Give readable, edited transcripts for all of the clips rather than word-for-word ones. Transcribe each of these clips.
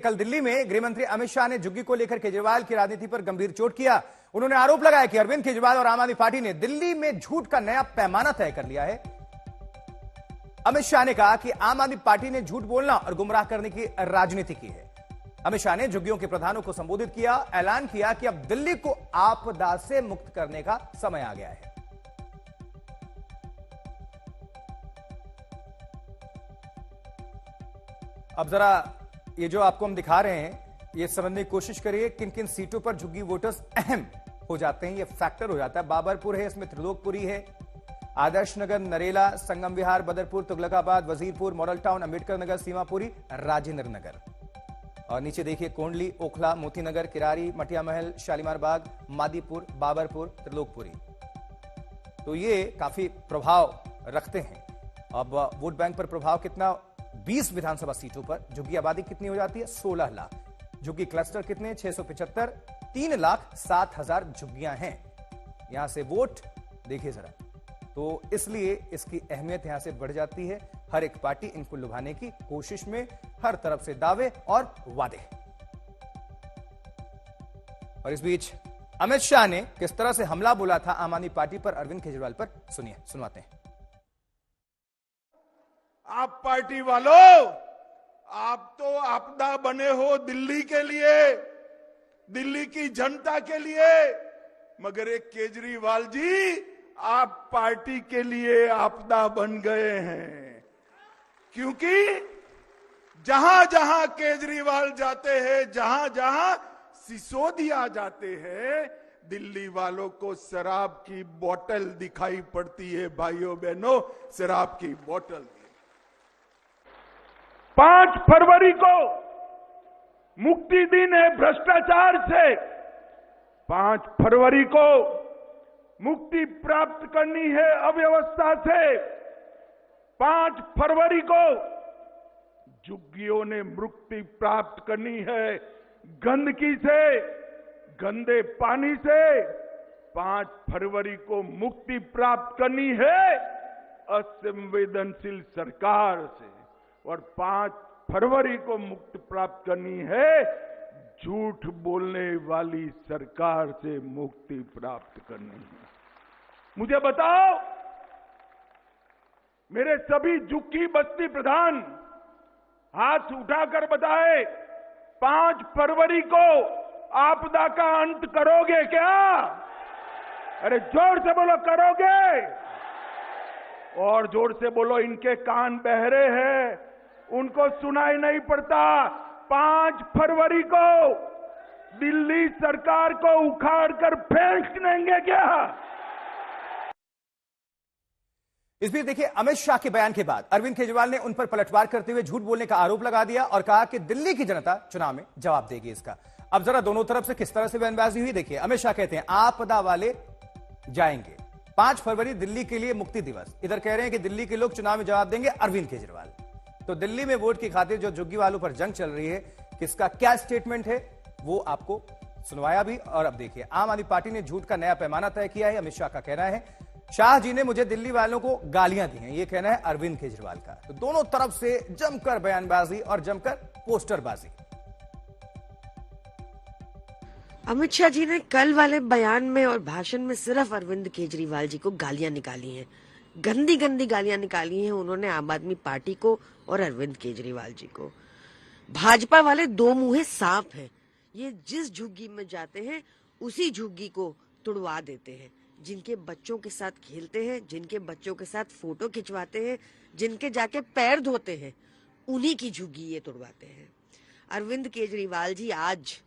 कल दिल्ली में गृह मंत्री अमित शाह ने झुग्गी को लेकर केजरीवाल की राजनीति पर गंभीर चोट किया। उन्होंने आरोप लगाया कि अरविंद केजरीवाल और आम आदमी पार्टी ने दिल्ली में झूठ का नया पैमाना तय कर लिया है। अमित शाह ने कहा कि आम आदमी पार्टी ने झूठ बोलना और गुमराह करने की राजनीति की है। अमित शाह ने झुग्गियों के प्रधानों को संबोधित किया, ऐलान किया कि अब दिल्ली को आपदा से मुक्त करने का समय आ गया है। अब जरा ये जो आपको हम दिखा रहे हैं, ये समझने की कोशिश करिए किन किन सीटों पर झुग्गी वोटर्स अहम हो जाते हैं, ये फैक्टर हो जाता है। बाबरपुर है, इसमें त्रिलोकपुरी है, आदर्श नगर, नरेला, संगम विहार, बदरपुर, तुगलकाबाद, वजीरपुर, मॉडल टाउन, अंबेडकर नगर, सीमापुरी, राजेंद्र नगर। और नीचे देखिए कोंडली, ओखला, मोती नगर, किरारी, मटिया महल, शालीमार बाग, मादीपुर, बाबरपुर, त्रिलोकपुरी। तो ये काफी प्रभाव रखते हैं। अब वोट बैंक पर प्रभाव कितना? 20 विधानसभा सीटों पर झुग्गी आबादी कितनी हो जाती है? 16 लाख। झुग्गी क्लस्टर कितने? 675। 3,07,000 झुग्गियां हैं। यहां से वोट देखिए जरा, तो इसलिए इसकी अहमियत यहां से बढ़ जाती है। हर एक पार्टी इनको लुभाने की कोशिश में, हर तरफ से दावे और वादे। और इस बीच अमित शाह ने किस तरह से हमला बोला था आम आदमी पार्टी पर, अरविंद केजरीवाल पर, सुनिए, सुनवाते हैं। आप पार्टी वालों, आप तो आपदा बने हो दिल्ली के लिए, दिल्ली की जनता के लिए, मगर एक केजरीवाल जी आप पार्टी के लिए आपदा बन गए हैं। क्योंकि जहां जहां केजरीवाल जाते हैं, जहां जहां सिसोदिया जाते हैं, दिल्ली वालों को शराब की बोतल दिखाई पड़ती है। भाइयों बहनों, शराब की बोतल। 5 फरवरी को मुक्ति दिन है भ्रष्टाचार से। 5 फरवरी को मुक्ति प्राप्त करनी है अव्यवस्था से। 5 फरवरी को झुग्गियों ने मुक्ति प्राप्त करनी है गंदगी से, गंदे पानी से। 5 फरवरी को मुक्ति प्राप्त करनी है असंवेदनशील सरकार से, और 5 फरवरी को मुक्ति प्राप्त करनी है झूठ बोलने वाली सरकार से मुक्ति प्राप्त करनी है। मुझे बताओ, मेरे सभी झुग्गी बस्ती प्रधान हाथ उठाकर बताए, 5 फरवरी को आपदा का अंत करोगे क्या? अरे जोर से बोलो, करोगे? और जोर से बोलो, इनके कान बहरे हैं, उनको सुनाई नहीं पड़ता। 5 फरवरी को दिल्ली सरकार को उखाड़ कर फेंक देंगे क्या? इस बीच देखिए, अमित शाह के बयान के बाद अरविंद केजरीवाल ने उन पर पलटवार करते हुए झूठ बोलने का आरोप लगा दिया और कहा कि दिल्ली की जनता चुनाव में जवाब देगी इसका। अब जरा दोनों तरफ से किस तरह से बयानबाजी हुई देखिए। अमित शाह कहते हैं आपदा वाले जाएंगे, 5 फरवरी दिल्ली के लिए मुक्ति दिवस। इधर कह रहे हैं कि दिल्ली के लोग चुनाव में जवाब देंगे अरविंद केजरीवाल। तो दिल्ली में वोट की खातिर जो झुग्गी वालों पर जंग चल रही है, किसका क्या स्टेटमेंट है वो आपको सुनवाया भी। और अब देखिए, आम आदमी पार्टी ने झूठ का नया पैमाना तय किया है। अमित शाह का कहना है शाह जी ने मुझे दिल्ली वालों को गालियां दी हैं, ये कहना है अरविंद केजरीवाल का। तो दोनों तरफ से जमकर बयानबाजी और जमकर पोस्टरबाजी। अमित शाह जी ने कल वाले बयान में और भाषण में सिर्फ अरविंद केजरीवाल जी को गालियां निकाली हैं, गंदी गंदी गालियां निकाली हैं उन्होंने आम आदमी पार्टी को और अरविंद केजरीवाल जी को। भाजपा वाले दो मुंहे सांप हैं, ये जिस झुग्गी में जाते हैं उसी झुग्गी को तुड़वा देते हैं। जिनके बच्चों के साथ खेलते हैं, जिनके बच्चों के साथ फोटो खिंचवाते हैं, जिनके जाके पैर धोते हैं, उन्हीं की झुग्गी ये तुड़वाते हैं। अरविंद केजरीवाल जी आज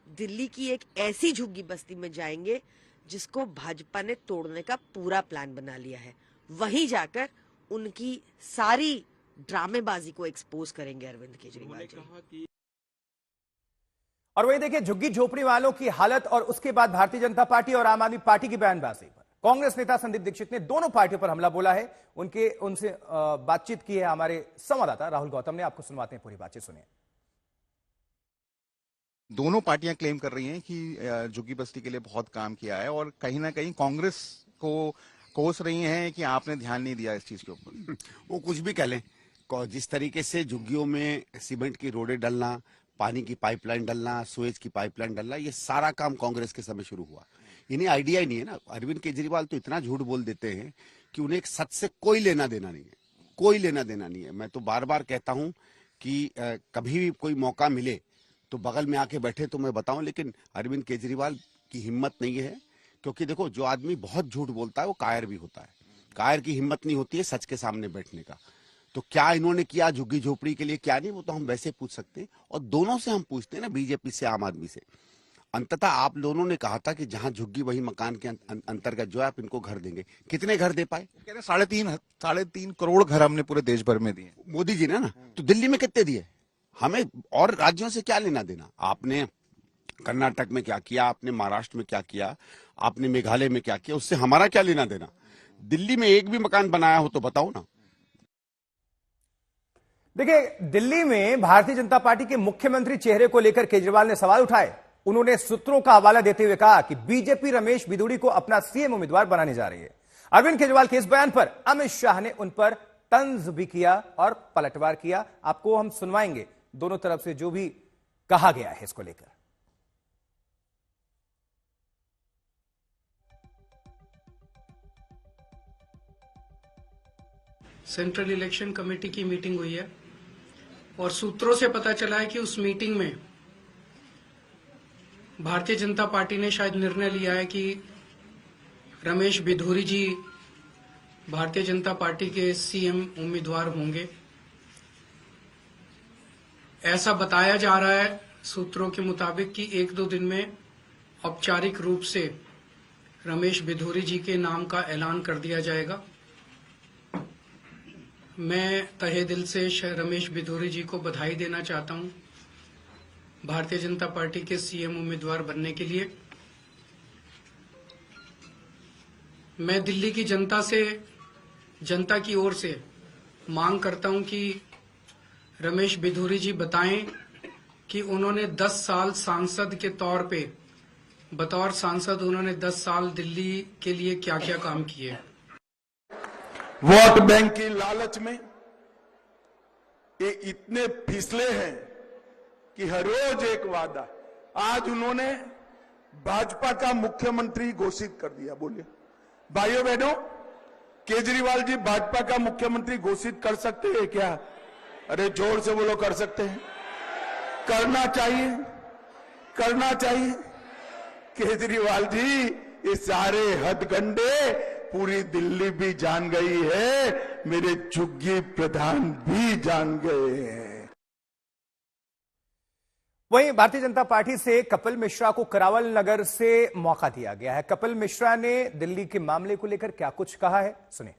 दिल्ली की एक ऐसी झुग्गी बस्ती में जाएंगे जिसको भाजपा ने तोड़ने का पूरा प्लान बना लिया है। वहीं जाकर उनकी सारी ड्रामेबाजी को एक्सपोज करेंगे अरविंद केजरीवाल जी। और वही देखिए, झुग्गी झोपड़ी वालों की हालत और उसके बाद भारतीय जनता पार्टी और आम आदमी पार्टी की बयानबाजी पर कांग्रेस नेता संदीप दीक्षित ने दोनों पार्टियों पर हमला बोला है। उनसे बातचीत की है हमारे संवाददाता राहुल गौतम ने। आपको सुनवाते हैं पूरी बातचीत, सुनिए। दोनों पार्टियां क्लेम कर रही हैं कि झुग्गी बस्ती के लिए बहुत काम किया है, और कहीं ना कहीं कांग्रेस को कोस रही हैं कि आपने ध्यान नहीं दिया इस चीज के ऊपर। वो कुछ भी कह लें, जिस तरीके से झुग्गियों में सीमेंट की रोडें डलना, पानी की पाइपलाइन डलना, सुएज की पाइपलाइन डलना, ये सारा काम कांग्रेस के समय शुरू हुआ। इन्हें आइडिया ही नहीं है ना। अरविंद केजरीवाल तो इतना झूठ बोल देते हैं कि उन्हें एक सच से कोई लेना देना नहीं है, कोई लेना देना नहीं है। मैं तो बार बार कहता हूं कि कभी भी कोई मौका मिले तो बगल में आके बैठे तो मैं बताऊं, लेकिन अरविंद केजरीवाल की हिम्मत नहीं है। क्योंकि देखो, जो आदमी बहुत झूठ बोलता है वो कायर भी होता है। कायर की हिम्मत नहीं होती है सच के सामने बैठने का। तो क्या इन्होंने किया झुग्गी झोपड़ी के लिए, क्या नहीं, वो तो हम वैसे पूछ सकते हैं। और दोनों से हम पूछते हैं ना, बीजेपी से, आम आदमी से। अंततः आप दोनों ने कहा था कि जहां झुग्गी वही मकान के अंतर्गत जो है आप इनको घर देंगे। कितने घर दे पाए? कह रहे 3.5 करोड़ घर हमने पूरे देश भर में दिए। मोदी जी ने ना, तो दिल्ली में कितने दिए? हमें और राज्यों से क्या लेना देना? आपने कर्नाटक में क्या किया, आपने महाराष्ट्र में क्या किया, आपने मेघालय में क्या किया, उससे हमारा क्या लेना देना? दिल्ली में एक भी मकान बनाया हो तो बताओ ना। देखिए, दिल्ली में भारतीय जनता पार्टी के मुख्यमंत्री चेहरे को लेकर केजरीवाल ने सवाल उठाए। उन्होंने सूत्रों का हवाला देते हुए कहा कि बीजेपी रमेश बिधूड़ी को अपना सीएम उम्मीदवार बनाने जा रही है। अरविंद केजरीवाल के इस बयान पर अमित शाह ने उन पर तंज भी किया और पलटवार किया। आपको हम सुनवाएंगे दोनों तरफ से जो भी कहा गया है इसको लेकर। सेंट्रल इलेक्शन कमेटी की मीटिंग हुई है और सूत्रों से पता चला है कि उस मीटिंग में भारतीय जनता पार्टी ने शायद निर्णय लिया है कि रमेश बिधूरी जी भारतीय जनता पार्टी के सीएम उम्मीदवार होंगे। ऐसा बताया जा रहा है सूत्रों के मुताबिक कि 1-2 दिन में औपचारिक रूप से रमेश बिधूरी जी के नाम का ऐलान कर दिया जाएगा। मैं तहे दिल से रमेश बिधूरी जी को बधाई देना चाहता हूं भारतीय जनता पार्टी के सीएम उम्मीदवार बनने के लिए। मैं दिल्ली की जनता की ओर से मांग करता हूं कि रमेश बिधूरी जी बताएं कि उन्होंने 10 साल सांसद के तौर पे, बतौर सांसद उन्होंने 10 साल दिल्ली के लिए क्या क्या काम किए। वोट बैंक की लालच में ये इतने फिसले हैं कि हर रोज एक वादा। आज उन्होंने भाजपा का मुख्यमंत्री घोषित कर दिया। बोलिए भाइयों बहनों, केजरीवाल जी भाजपा का मुख्यमंत्री घोषित कर सकते हैं क्या? अरे जोर से बोलो, कर सकते हैं, करना चाहिए, करना चाहिए। केजरीवाल जी ये सारे हथकंडे पूरी दिल्ली भी जान गई है, मेरे झुग्गी प्रधान भी जान गए हैं। वहीं भारतीय जनता पार्टी से कपिल मिश्रा को करावल नगर से मौका दिया गया है। कपिल मिश्रा ने दिल्ली के मामले को लेकर क्या कुछ कहा है, सुने।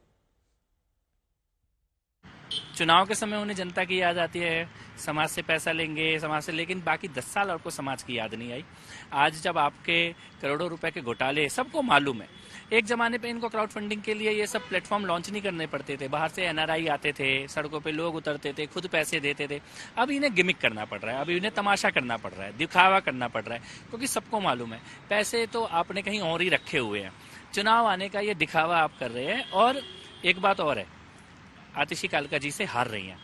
चुनाव के समय उन्हें जनता की याद आती है, समाज से पैसा लेंगे, समाज से, लेकिन बाकी 10 साल आपको समाज की याद नहीं आई। आज जब आपके करोड़ों रुपए के घोटाले सबको मालूम है, एक जमाने पे इनको क्राउड फंडिंग के लिए ये सब प्लेटफॉर्म लॉन्च नहीं करने पड़ते थे, बाहर से एनआरआई आते थे, सड़कों पे लोग उतरते थे, खुद पैसे देते थे। अब इन्हें गिमिक करना पड़ रहा है, अब इन्हें तमाशा करना पड़ रहा है, दिखावा करना पड़ रहा है, क्योंकि सबको मालूम है पैसे तो आपने कहीं और ही रखे हुए हैं। चुनाव आने का ये दिखावा आप कर रहे हैं। और एक बात और है, आतिशी कालका जी से हार रही हैं,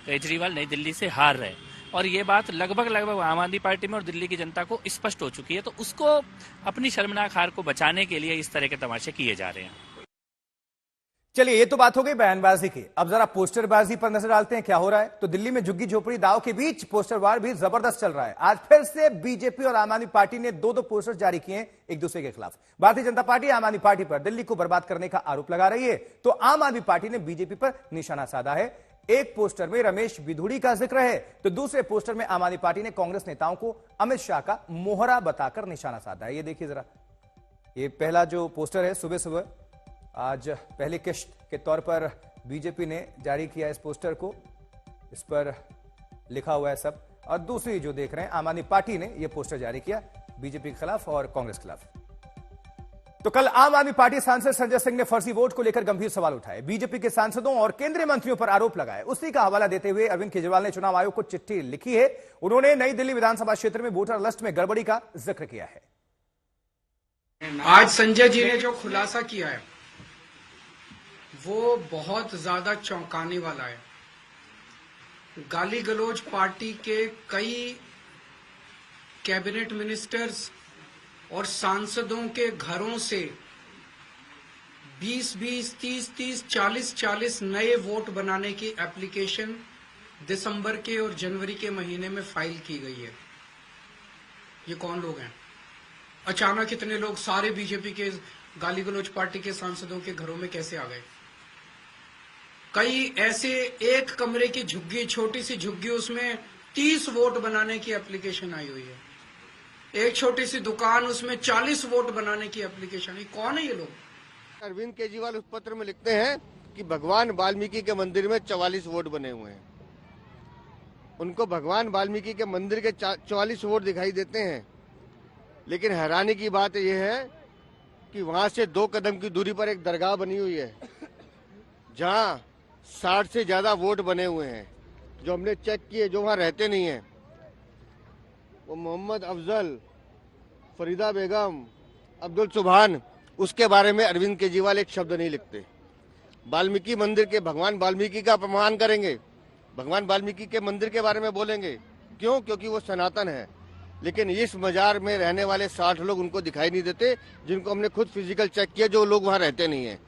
केजरीवाल नई दिल्ली से हार रहे हैं, और ये बात लगभग आम आदमी पार्टी में और दिल्ली की जनता को स्पष्ट हो चुकी है। तो उसको अपनी शर्मनाक हार को बचाने के लिए इस तरह के तमाशे किए जा रहे हैं। चलिए, ये तो बात हो गई बयानबाजी की। अब जरा पोस्टरबाजी पर नजर डालते हैं क्या हो रहा है। तो दिल्ली में झुग्गी झोपड़ी दाव के बीच पोस्टर वार भी जबरदस्त चल रहा है। आज फिर से बीजेपी और आम आदमी पार्टी ने 2-2 पोस्टर जारी किए एक दूसरे के खिलाफ। भारतीय जनता पार्टी आम आदमी पार्टी पर दिल्ली को बर्बाद करने का आरोप लगा रही है, तो आम आदमी पार्टी ने बीजेपी पर निशाना साधा है। एक पोस्टर में रमेश बिधूड़ी का जिक्र है, तो दूसरे पोस्टर में आम आदमी पार्टी ने कांग्रेस नेताओं को अमित शाह का मोहरा बताकर निशाना साधा है। ये देखिए जरा, ये पहला जो पोस्टर है, सुबह सुबह आज पहली किश्त के तौर पर बीजेपी ने जारी किया इस पोस्टर को, इस पर लिखा हुआ है सब। और दूसरी जो देख रहे हैं, आम आदमी पार्टी ने यह पोस्टर जारी किया बीजेपी के खिलाफ और कांग्रेस के खिलाफ। तो कल आम आदमी पार्टी सांसद संजय सिंह ने फर्जी वोट को लेकर गंभीर सवाल उठाए, बीजेपी के सांसदों और केंद्रीय मंत्रियों पर आरोप लगाए। उसी का हवाला देते हुए अरविंद केजरीवाल ने चुनाव आयोग को चिट्ठी लिखी है। उन्होंने नई दिल्ली विधानसभा क्षेत्र में वोटर लिस्ट में गड़बड़ी का जिक्र किया है। आज संजय जी ने जो खुलासा किया है वो बहुत ज्यादा चौंकाने वाला है। गाली गलौज पार्टी के कई कैबिनेट मिनिस्टर्स और सांसदों के घरों से 20-20, 30-30, 40-40 नए वोट बनाने की एप्लीकेशन दिसंबर के और जनवरी के महीने में फाइल की गई है। ये कौन लोग हैं? अचानक इतने लोग सारे बीजेपी के गाली गलौज पार्टी के सांसदों के घरों में कैसे आ गए? कई ऐसे एक कमरे की झुग्गी, छोटी सी झुग्गी, उसमें 30 वोट बनाने की एप्लीकेशन आई हुई है। एक छोटी सी दुकान, उसमें 40 वोट बनाने की एप्लीकेशन। ये कौन है ये लोग? अरविंद केजरीवाल उस पत्र में लिखते हैं कि भगवान वाल्मीकि के मंदिर में 44 वोट बने हुए हैं। उनको भगवान वाल्मीकि के मंदिर के 44 वोट दिखाई देते हैं, लेकिन हैरानी की बात यह है कि वहां से 2 कदम की दूरी पर एक दरगाह बनी हुई है जहां 60 से ज्यादा वोट बने हुए हैं, जो हमने चेक किए, जो वहां रहते नहीं हैं। वो मोहम्मद अफजल, फरीदा बेगम, अब्दुल सुभान, उसके बारे में अरविंद केजरीवाल एक शब्द नहीं लिखते। वाल्मीकि मंदिर के, भगवान वाल्मीकि का अपमान करेंगे, भगवान वाल्मीकि के मंदिर के बारे में बोलेंगे। क्यों? क्योंकि वो सनातन है। लेकिन इस मजार में रहने वाले 60 लोग उनको दिखाई नहीं देते, जिनको हमने खुद फिजिकल चेक किया, जो लोग वहां रहते नहीं है।